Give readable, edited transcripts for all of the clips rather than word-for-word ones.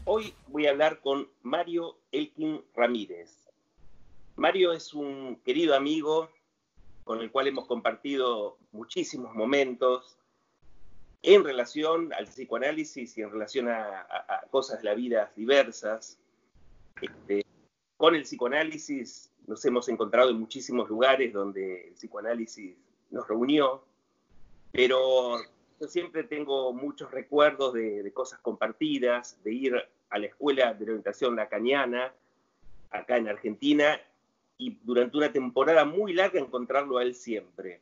Hoy voy a hablar con Mario Elkin Ramírez. Mario es un querido amigo con el cual hemos compartido muchísimos momentos en relación al psicoanálisis y en relación a cosas de la vida diversas. Con el psicoanálisis nos hemos encontrado en muchísimos lugares donde el psicoanálisis nos reunió, pero yo siempre tengo muchos recuerdos de cosas compartidas, de ir a la escuela de orientación lacaniana, acá en Argentina, y durante una temporada muy larga encontrarlo a él siempre.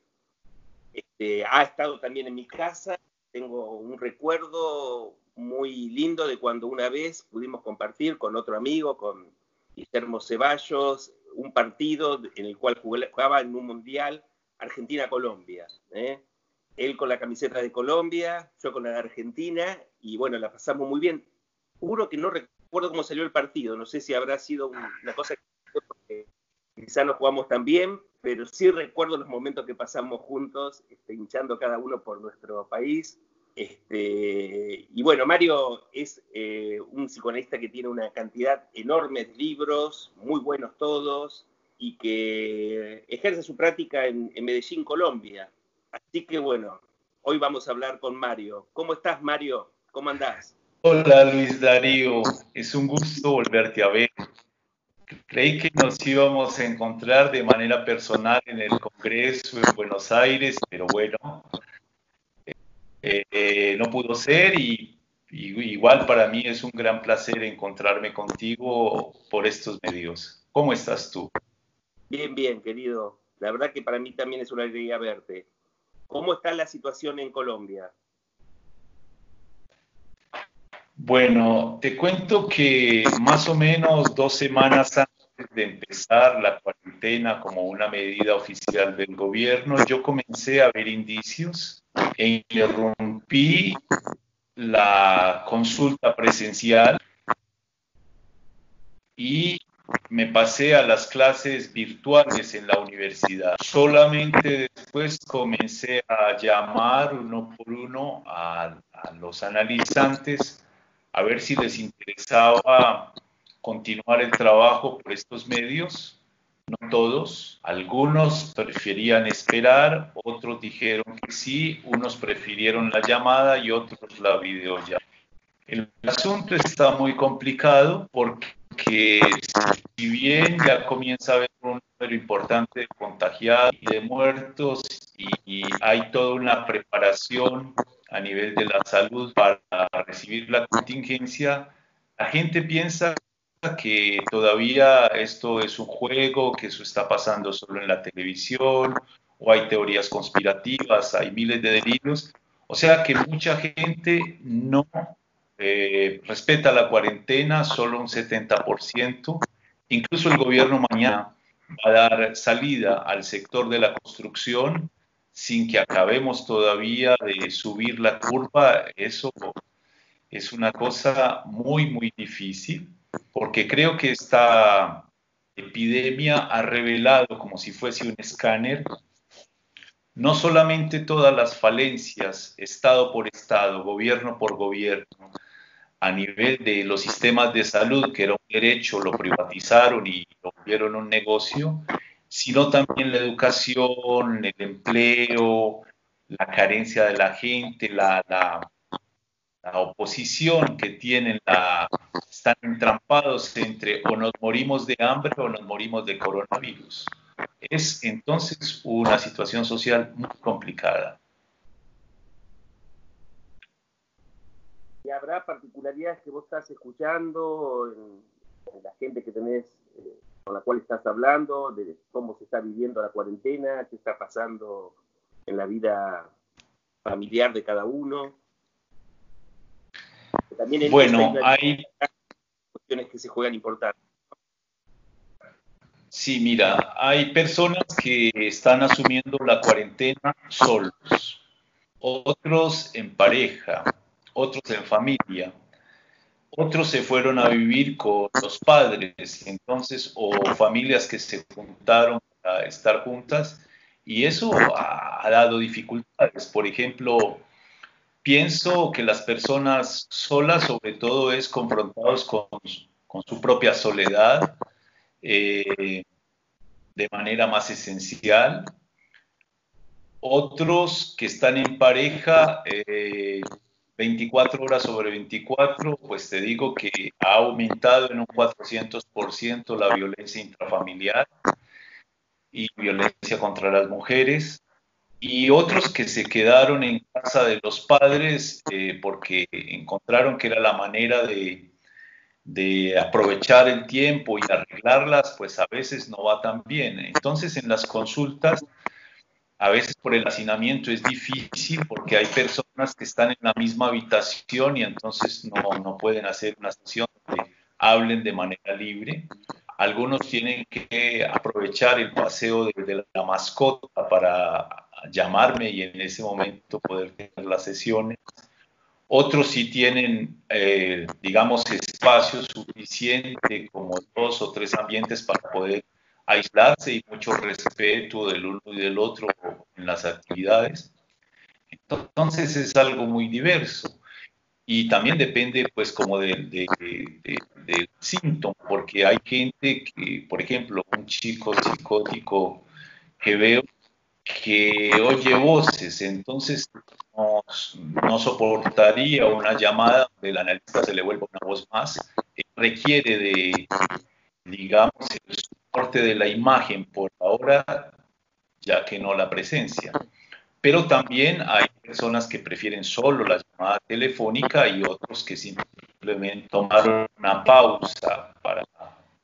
Ha estado también en mi casa, tengo un recuerdo muy lindo de cuando una vez pudimos compartir con otro amigo, con Guillermo Ceballos, un partido en el cual jugaba en un mundial Argentina-Colombia. Él con la camiseta de Colombia, yo con la de Argentina, y bueno, la pasamos muy bien. Juro que no recuerdo cómo salió el partido, no sé si habrá sido una cosa que quizá no jugamos tan bien, pero sí recuerdo los momentos que pasamos juntos, hinchando cada uno por nuestro país. Y bueno, Mario es un psicoanalista que tiene una cantidad enorme de libros, muy buenos todos, y que ejerce su práctica en Medellín, Colombia. Así que bueno, hoy vamos a hablar con Mario. ¿Cómo estás, Mario? ¿Cómo andás? Hola Luis Darío, es un gusto volverte a ver. Creí que nos íbamos a encontrar de manera personal en el Congreso en Buenos Aires, pero bueno, no pudo ser y igual para mí es un gran placer encontrarme contigo por estos medios. ¿Cómo estás tú? Bien, bien, querido. La verdad que para mí también es una alegría verte. ¿Cómo está la situación en Colombia? Bueno, te cuento que más o menos 2 semanas antes de empezar la cuarentena como una medida oficial del gobierno, yo comencé a ver indicios e interrumpí la consulta presencial y me pasé a las clases virtuales en la universidad. Solamente después comencé a llamar uno por uno a los analizantes a ver si les interesaba continuar el trabajo por estos medios. No todos, algunos preferían esperar, otros dijeron que sí, unos prefirieron la llamada y otros la videollamada. El asunto está muy complicado porque si bien ya comienza a haber un número importante de contagiados y de muertos y hay toda una preparación a nivel de la salud para recibir la contingencia, la gente piensa que todavía esto es un juego, que eso está pasando solo en la televisión, o hay teorías conspirativas, hay miles de delirios. O sea que mucha gente no respeta la cuarentena, solo un 70%. Incluso el gobierno mañana va a dar salida al sector de la construcción sin que acabemos todavía de subir la curva. Eso es una cosa muy, muy difícil, porque creo que esta epidemia ha revelado, como si fuese un escáner, no solamente todas las falencias, Estado por Estado, gobierno por gobierno, a nivel de los sistemas de salud, que era un derecho, lo privatizaron y lo volvieron un negocio, sino también la educación, el empleo, la carencia de la gente, la oposición que tienen, están entrampados entre o nos morimos de hambre o nos morimos de coronavirus. Es entonces una situación social muy complicada. ¿Y habrá particularidades que vos estás escuchando en la gente que tenés, con la cual estás hablando, de cómo se está viviendo la cuarentena, qué está pasando en la vida familiar de cada uno? También en eso Bueno, hay cuestiones que se juegan importantes. Sí, mira, hay personas que están asumiendo la cuarentena solos, otros en pareja, otros en familia, otros se fueron a vivir con los padres, entonces, o familias que se juntaron para estar juntas, y eso ha dado dificultades. Por ejemplo, pienso que las personas solas, sobre todo, es confrontados con su propia soledad de manera más esencial. Otros que están en pareja, 24 horas sobre 24, pues te digo que ha aumentado en un 400% la violencia intrafamiliar y violencia contra las mujeres. Y otros que se quedaron en casa de los padres porque encontraron que era la manera de aprovechar el tiempo y arreglarlas, pues a veces no va tan bien. Entonces en las consultas, a veces por el hacinamiento es difícil porque hay personas que están en la misma habitación y entonces no pueden hacer una sesión donde hablen de manera libre. Algunos tienen que aprovechar el paseo de la mascota para llamarme y en ese momento poder tener las sesiones. Otros sí tienen, digamos, espacio suficiente, como 2 o 3 ambientes para poder aislarse y mucho respeto del uno y del otro en las actividades. Entonces es algo muy diverso. Y también depende, pues, como del síntoma, porque hay gente que, por ejemplo, un chico psicótico que veo que oye voces, entonces no soportaría una llamada donde el analista se le vuelva una voz más, requiere de, digamos, el soporte de la imagen por ahora, ya que no la presencia. Pero también hay personas que prefieren solo la llamada telefónica y otros que simplemente tomaron una pausa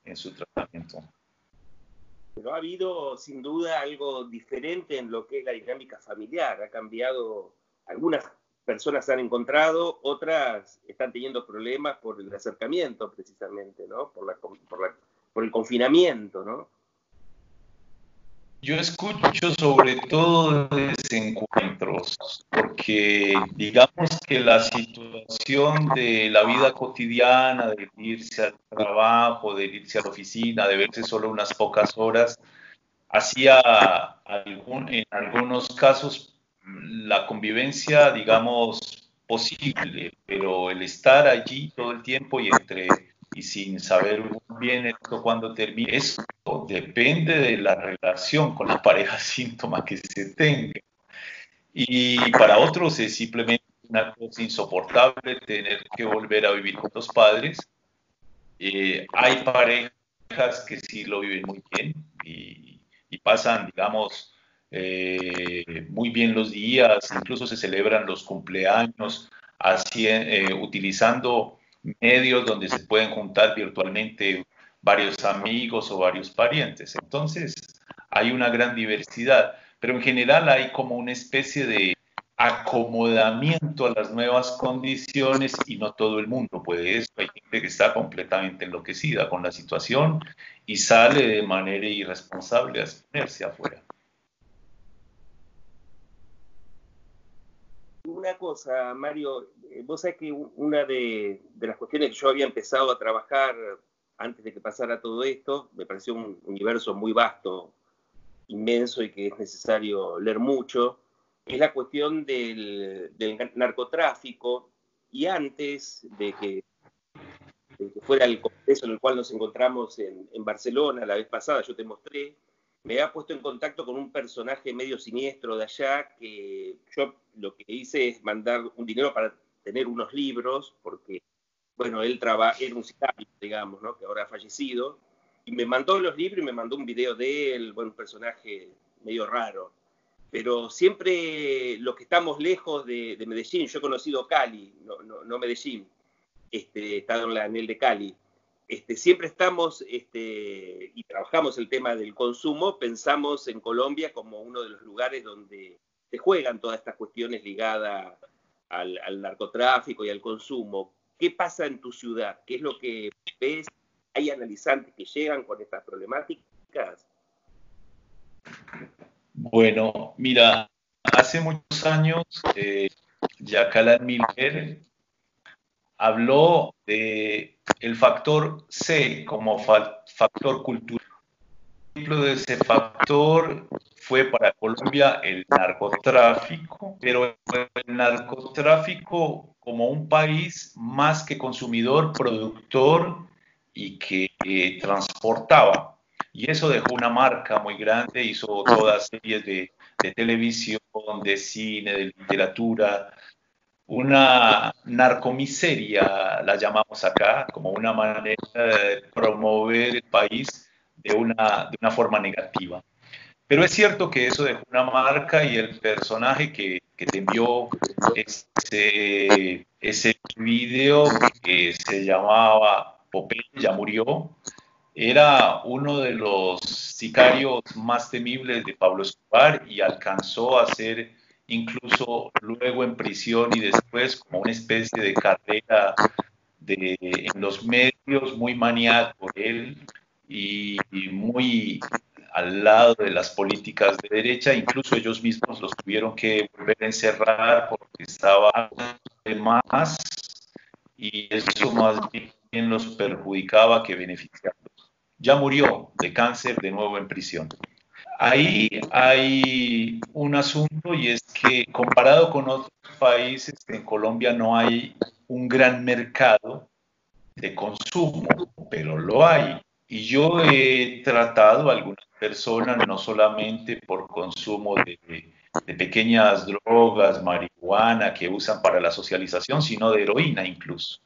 en su tratamiento. Pero ha habido sin duda algo diferente en lo que es la dinámica familiar. Ha cambiado, algunas personas se han encontrado, otras están teniendo problemas por el acercamiento precisamente, ¿no? Por el confinamiento, ¿no? Yo escucho sobre todo desencuentros, porque digamos que la situación de la vida cotidiana, de irse al trabajo, de irse a la oficina, de verse solo unas pocas horas, hacía en algunos casos la convivencia, digamos, posible, pero el estar allí todo el tiempo y sin saber bien esto cuando termine, eso depende de la relación con la pareja síntoma que se tenga. Y para otros es simplemente una cosa insoportable tener que volver a vivir con los padres. Hay parejas que sí lo viven muy bien y pasan, digamos, muy bien los días, incluso se celebran los cumpleaños utilizando medios donde se pueden juntar virtualmente varios amigos o varios parientes. Entonces, hay una gran diversidad, pero en general hay como una especie de acomodamiento a las nuevas condiciones y no todo el mundo puede eso. Hay gente que está completamente enloquecida con la situación y sale de manera irresponsable a exponerse afuera. Una cosa, Mario, vos sabés que una de las cuestiones que yo había empezado a trabajar antes de que pasara todo esto, me pareció un universo muy vasto, inmenso y que es necesario leer mucho, es la cuestión del narcotráfico. Y antes de que fuera el congreso en el cual nos encontramos en Barcelona la vez pasada, yo te mostré, me había puesto en contacto con un personaje medio siniestro de allá, que yo lo que hice es mandar un dinero para tener unos libros, porque, bueno, él era un sicario, digamos, ¿no? Que ahora ha fallecido, y me mandó los libros y me mandó un video de él, bueno, un personaje medio raro. Pero siempre los que estamos lejos de Medellín, yo he conocido Cali, no Medellín, he estado en la ANEL de Cali, siempre estamos y trabajamos el tema del consumo, pensamos en Colombia como uno de los lugares donde se juegan todas estas cuestiones ligadas al narcotráfico y al consumo. ¿Qué pasa en tu ciudad? ¿Qué es lo que ves? ¿Hay analizantes que llegan con estas problemáticas? Bueno, mira, hace muchos años Jacqueline Miller habló de el factor C como factor cultural. Un ejemplo de ese factor fue para Colombia el narcotráfico, pero el narcotráfico como un país más que consumidor, productor y que transportaba. Y eso dejó una marca muy grande, hizo todas series de televisión, de cine, de literatura, una narcomiseria, la llamamos acá, como una manera de promover el país de una forma negativa. Pero es cierto que eso dejó una marca y el personaje que te envió ese video que se llamaba Popeye, ya murió, era uno de los sicarios más temibles de Pablo Escobar y alcanzó a ser incluso luego en prisión y después como una especie de carrera en los medios, muy maníaco él y muy al lado de las políticas de derecha, incluso ellos mismos los tuvieron que volver a encerrar porque estaban de más y eso más bien los perjudicaba que beneficiaba. Ya murió de cáncer de nuevo en prisión. Ahí hay un asunto y es que comparado con otros países, en Colombia no hay un gran mercado de consumo, pero lo hay. Y yo he tratado a algunas personas, no solamente por consumo de pequeñas drogas, marihuana que usan para la socialización, sino de heroína incluso.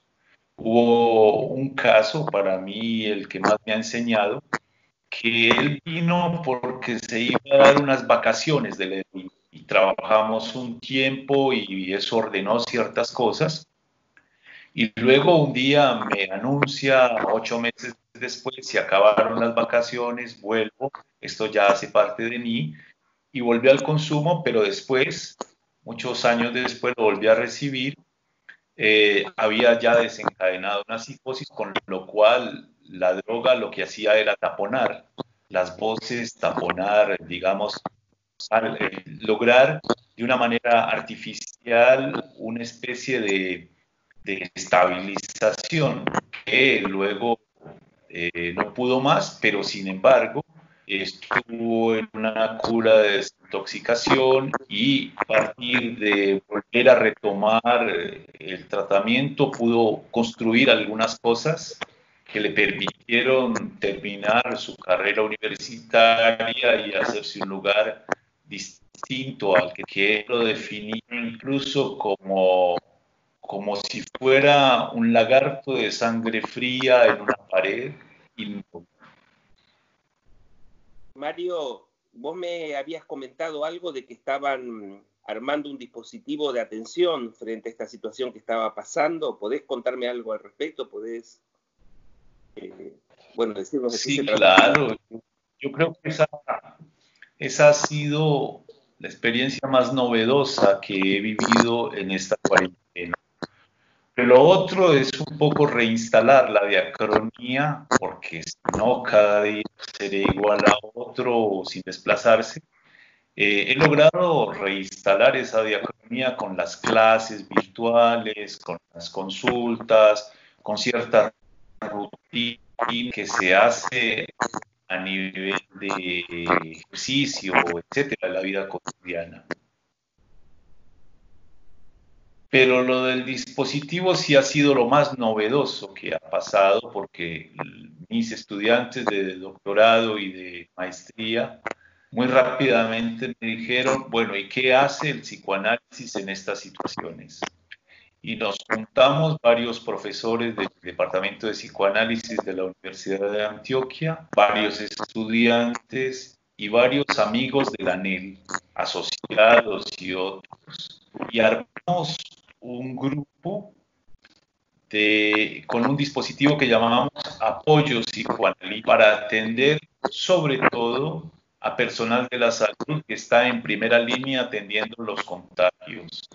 Hubo un caso, para mí el que más me ha enseñado, que él vino porque se iba a dar unas vacaciones de la heroína y trabajamos un tiempo y eso ordenó ciertas cosas. Y luego un día me anuncia, 8 meses después, se acabaron las vacaciones, vuelvo, esto ya hace parte de mí, y volví al consumo, pero después, muchos años después, lo volví a recibir. Había ya desencadenado una psicosis, con lo cual la droga lo que hacía era taponar las voces, taponar, digamos, lograr de una manera artificial una especie de estabilización que luego no pudo más, pero sin embargo estuvo en una cura de desintoxicación y a partir de volver a retomar el tratamiento pudo construir algunas cosas que le permitieron terminar su carrera universitaria y hacerse un lugar distinto al que lo definía incluso como si fuera un lagarto de sangre fría en una pared. Mario, vos me habías comentado algo de que estaban armando un dispositivo de atención frente a esta situación que estaba pasando. ¿Podés contarme algo al respecto? ¿Podés, decirnos de qué se Sí, trata? claro. Yo creo que esa ha sido la experiencia más novedosa que he vivido en esta cuarentena. Pero lo otro es un poco reinstalar la diacronía, porque si no, cada día seré igual a otro sin desplazarse. He logrado reinstalar esa diacronía con las clases virtuales, con las consultas, con cierta rutina que se hace a nivel de ejercicio, etcétera, la vida cotidiana. Pero lo del dispositivo sí ha sido lo más novedoso que ha pasado porque mis estudiantes de doctorado y de maestría muy rápidamente me dijeron, bueno, ¿y qué hace el psicoanálisis en estas situaciones? Y nos juntamos varios profesores del Departamento de Psicoanálisis de la Universidad de Antioquia, varios estudiantes y varios amigos de la ANEL, asociados y otros. Y armamos un grupo con un dispositivo que llamábamos apoyo psicoanalítico para atender sobre todo a personal de la salud que está en primera línea atendiendo los contagios.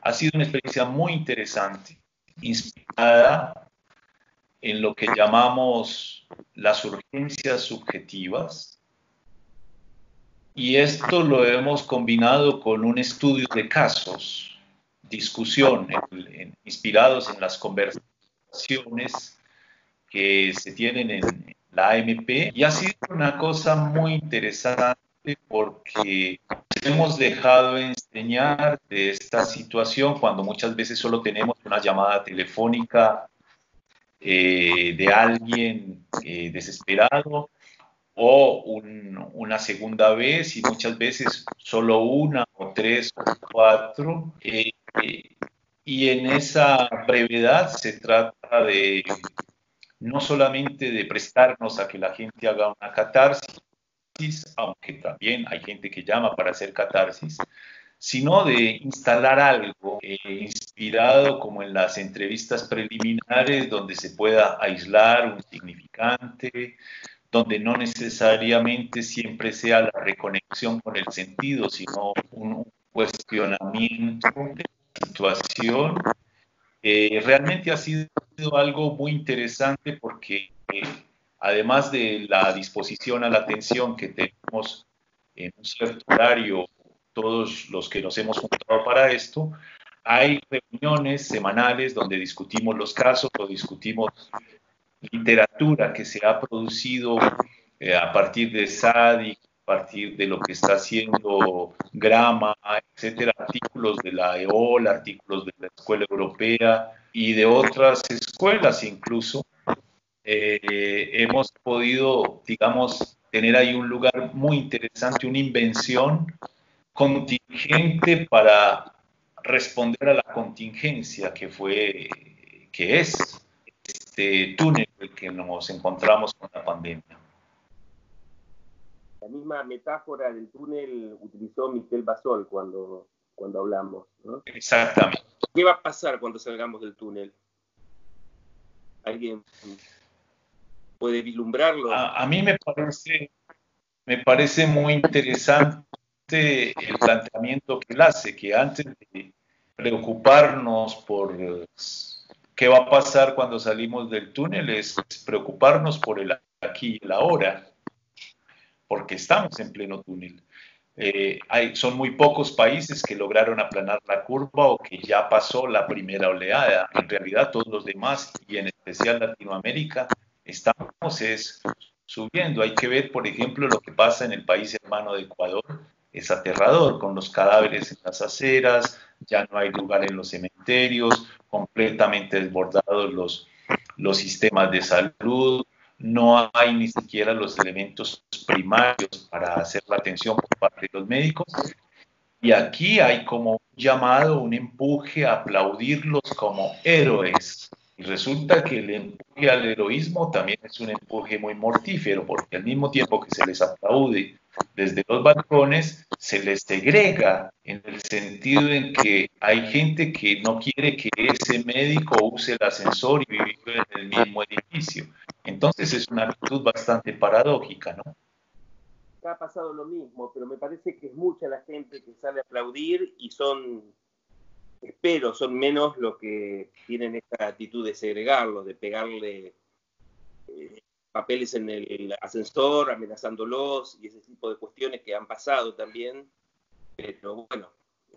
Ha sido una experiencia muy interesante, inspirada en lo que llamamos las urgencias subjetivas, y esto lo hemos combinado con un estudio de casos, discusión, inspirados en las conversaciones que se tienen en la AMP, y ha sido una cosa muy interesante porque hemos dejado de enseñar de esta situación cuando muchas veces solo tenemos una llamada telefónica de alguien desesperado o una segunda vez y muchas veces solo una o tres o cuatro. Y en esa brevedad se trata de no solamente de prestarnos a que la gente haga una catarsis, aunque también hay gente que llama para hacer catarsis, sino de instalar algo inspirado como en las entrevistas preliminares donde se pueda aislar un significante, donde no necesariamente siempre sea la reconexión con el sentido, sino un cuestionamiento de la situación. Realmente ha sido algo muy interesante porque además de la disposición a la atención que tenemos en un cierto horario, todos los que nos hemos juntado para esto, hay reuniones semanales donde discutimos los casos o discutimos literatura que se ha producido a partir de Sadi, a partir de lo que está haciendo Grama, etcétera, artículos de la EOL, artículos de la Escuela Europea y de otras escuelas incluso. Hemos podido, digamos, tener ahí un lugar muy interesante, una invención contingente para responder a la contingencia que es este túnel en el que nos encontramos con la pandemia. La misma metáfora del túnel utilizó Michel Basol cuando hablamos, ¿no? Exactamente. ¿Qué va a pasar cuando salgamos del túnel? ¿Alguien puede vislumbrarlo? A mí me parece muy interesante el planteamiento que él hace, que antes de preocuparnos por qué va a pasar cuando salimos del túnel es preocuparnos por el aquí y el ahora, porque estamos en pleno túnel. Son muy pocos países que lograron aplanar la curva o que ya pasó la primera oleada. En realidad todos los demás, y en especial Latinoamérica, estamos subiendo. Hay que ver, por ejemplo, lo que pasa en el país hermano de Ecuador. Es aterrador, con los cadáveres en las aceras, ya no hay lugar en los cementerios, completamente desbordados los sistemas de salud, no hay ni siquiera los elementos primarios para hacer la atención por parte de los médicos. Y aquí hay como un llamado, un empuje a aplaudirlos como héroes. Y resulta que el empuje al heroísmo también es un empuje muy mortífero, porque al mismo tiempo que se les aplaude desde los balcones, se les segrega en el sentido en que hay gente que no quiere que ese médico use el ascensor y vive en el mismo edificio. Entonces es una actitud bastante paradójica, ¿no? Ha pasado lo mismo, pero me parece que es mucha la gente que sale a aplaudir y son menos los que tienen esta actitud de segregarlo, de pegarle papeles en el ascensor, amenazándolos y ese tipo de cuestiones que han pasado también. Pero bueno,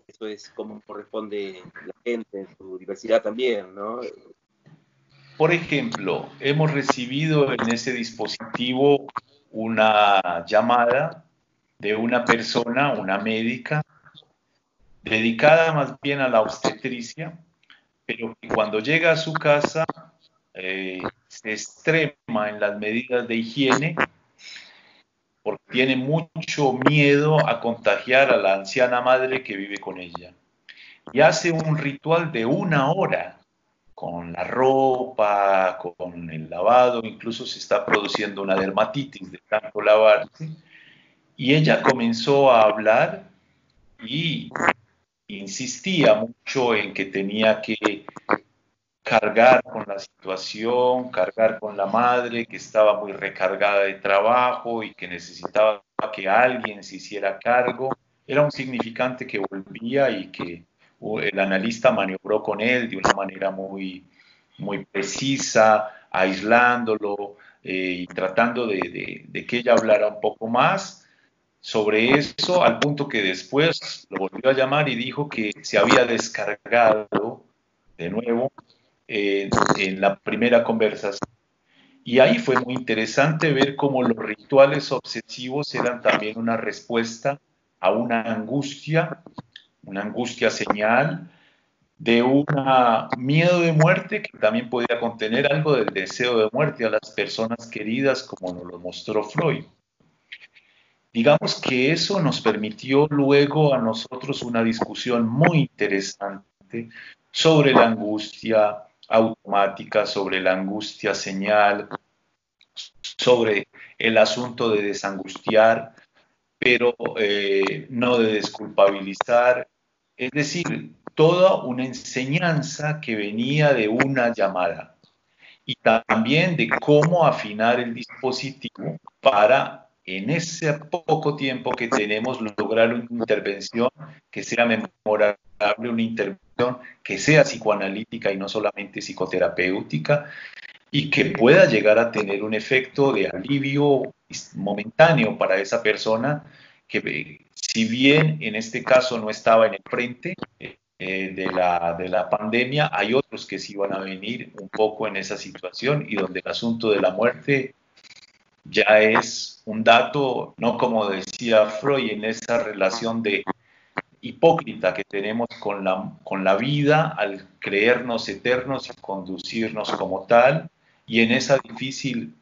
eso es como corresponde la gente en su diversidad también, ¿no? Por ejemplo, hemos recibido en ese dispositivo una llamada de una persona, una médica, dedicada más bien a la obstetricia, pero que cuando llega a su casa se extrema en las medidas de higiene porque tiene mucho miedo a contagiar a la anciana madre que vive con ella. Y hace un ritual de 1 hora con la ropa, con el lavado, incluso se está produciendo una dermatitis de tanto lavarse. Y ella comenzó a hablar y insistía mucho en que tenía que cargar con la situación, cargar con la madre que estaba muy recargada de trabajo y que necesitaba que alguien se hiciera cargo. Era un significante que volvía y que el analista maniobró con él de una manera muy, muy precisa, aislándolo y tratando de que ella hablara un poco más sobre eso, al punto que después lo volvió a llamar y dijo que se había descargado de nuevo en la primera conversación Y ahí fue muy interesante ver cómo los rituales obsesivos eran también una respuesta a una angustia señal de un miedo de muerte que también podía contener algo del deseo de muerte a las personas queridas, como nos lo mostró Freud. Digamos que eso nos permitió luego a nosotros una discusión muy interesante sobre la angustia automática, sobre la angustia señal, sobre el asunto de desangustiar, pero no de desculpabilizar. Es decir, toda una enseñanza que venía de una llamada y también de cómo afinar el dispositivo para, en ese poco tiempo que tenemos, lograr una intervención que sea memorable, una intervención que sea psicoanalítica y no solamente psicoterapéutica, y que pueda llegar a tener un efecto de alivio momentáneo para esa persona que, si bien en este caso no estaba en el frente de la pandemia, hay otros que sí van a venir un poco en esa situación y donde el asunto de la muerte ya es un dato, no como decía Freud, en esa relación de hipócrita que tenemos con la vida al creernos eternos y conducirnos como tal, y en esa difícil,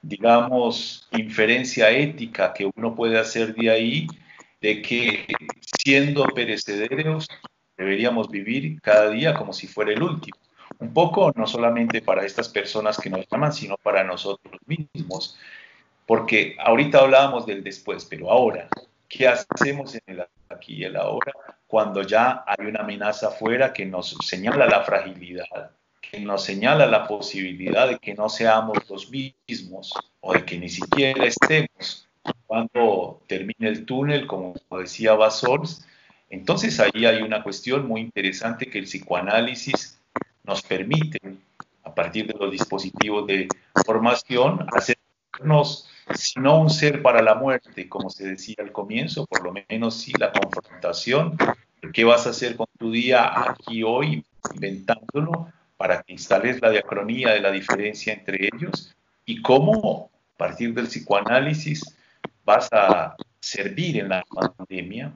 digamos, inferencia ética que uno puede hacer de ahí, de que siendo perecederos deberíamos vivir cada día como si fuera el último. Un poco no solamente para estas personas que nos llaman, sino para nosotros mismos. Porque ahorita hablábamos del después, pero ahora, ¿qué hacemos en el aquí y el ahora cuando ya hay una amenaza afuera que nos señala la fragilidad, que nos señala la posibilidad de que no seamos los mismos o de que ni siquiera estemos cuando termine el túnel, como decía Basols? Entonces ahí hay una cuestión muy interesante que el psicoanálisis nos permite, a partir de los dispositivos de formación, hacernos, si no un ser para la muerte, como se decía al comienzo, por lo menos sí la confrontación. ¿Qué vas a hacer con tu día aquí hoy, inventándolo, para que instales la diacronía de la diferencia entre ellos? Y cómo, a partir del psicoanálisis, vas a servir en la pandemia,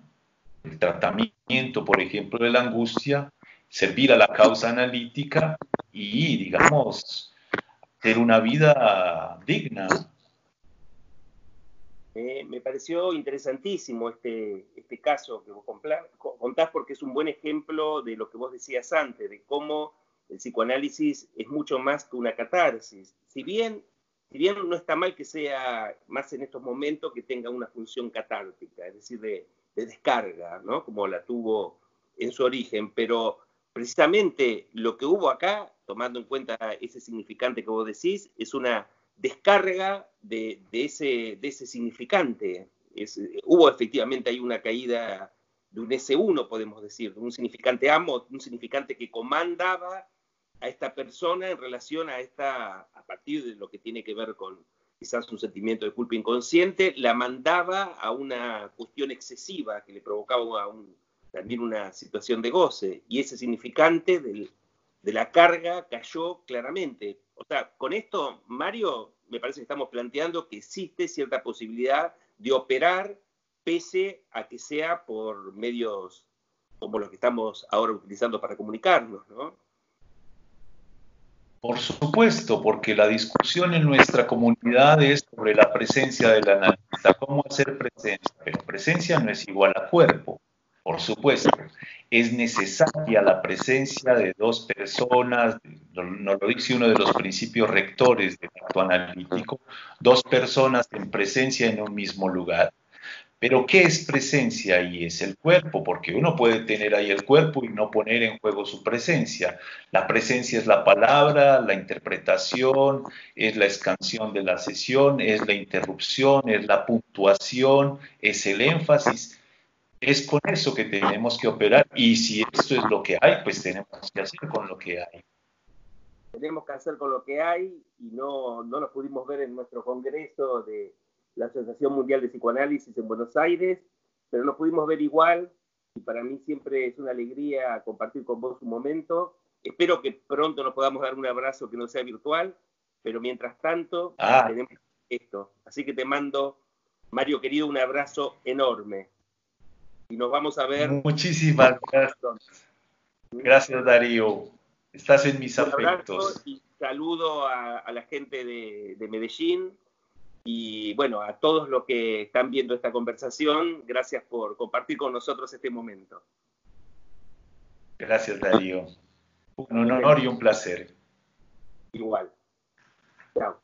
el tratamiento, por ejemplo, de la angustia, servir a la causa analítica y, digamos, tener una vida digna. Me pareció interesantísimo este caso que vos contás, porque es un buen ejemplo de lo que vos decías antes, de cómo el psicoanálisis es mucho más que una catarsis. Si bien no está mal que sea más en estos momentos que tenga una función catártica, es decir, de descarga, ¿no? Como la tuvo en su origen, pero precisamente lo que hubo acá, tomando en cuenta ese significante que vos decís, es una descarga de ese significante. Hubo efectivamente ahí una caída de un S1, podemos decir, de un significante amo, un significante que comandaba a esta persona en relación a partir de lo que tiene que ver con quizás un sentimiento de culpa inconsciente, la mandaba a una cuestión excesiva que le provocaba también una situación de goce, y ese significante de la carga cayó claramente. O sea, con esto, Mario, me parece que estamos planteando que existe cierta posibilidad de operar pese a que sea por medios como los que estamos ahora utilizando para comunicarnos, ¿no? Por supuesto, porque la discusión en nuestra comunidad es sobre la presencia del analista, cómo hacer presencia, pero presencia no es igual a cuerpo, por supuesto. Es necesaria la presencia de dos personas, nos lo dice uno de los principios rectores del acto analítico, dos personas en presencia en un mismo lugar. Pero ¿qué es presencia ahí? Es el cuerpo, porque uno puede tener ahí el cuerpo y no poner en juego su presencia. La presencia es la palabra, la interpretación, es la escansión de la sesión, es la interrupción, es la puntuación, es el énfasis. Es con eso que tenemos que operar y si esto es lo que hay, pues tenemos que hacer con lo que hay. Tenemos que hacer con lo que hay y no nos pudimos ver en nuestro congreso de la Asociación Mundial de Psicoanálisis en Buenos Aires, pero nos pudimos ver igual y para mí siempre es una alegría compartir con vos un momento. Espero que pronto nos podamos dar un abrazo que no sea virtual pero mientras tanto tenemos esto. Así que te mando, Mario querido, un abrazo enorme. Y nos vamos a ver. Muchísimas gracias. Gracias, Darío. Estás en mis Un afectos. abrazo y saludo a la gente de Medellín y bueno, a todos los que están viendo esta conversación. Gracias por compartir con nosotros este momento. Gracias, Darío. Un honor y un placer. Igual. Chao.